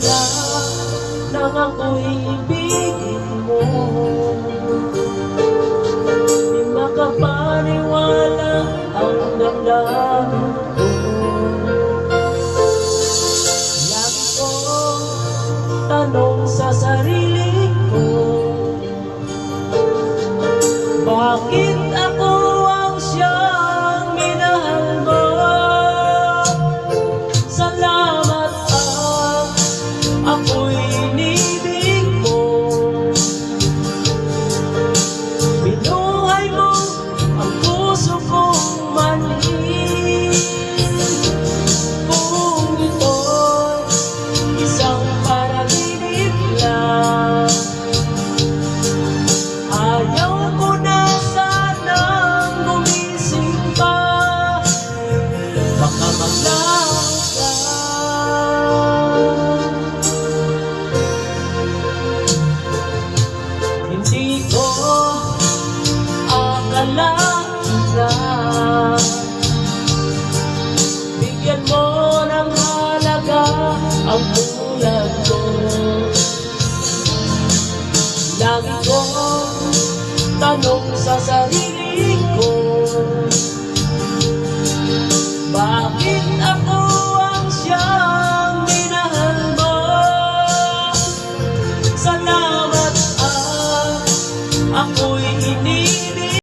simula nang ako'y ibigin mo. Di makapaniwala ang damdamin ko. Lagi kong tanong sa sarili ko, bakit ako ang siyang minahal mo? Salamat at ako'y inibig mo. Binuhay mo ang puso kong manhid. Kung ito'y isang panaginip lang, ayaw ko na sanang gumising pa. Baka maglaho ka. Hindi ko akalain na bigyan mo ng halaga ang tulad ko. Lagi kong tanong sa sarili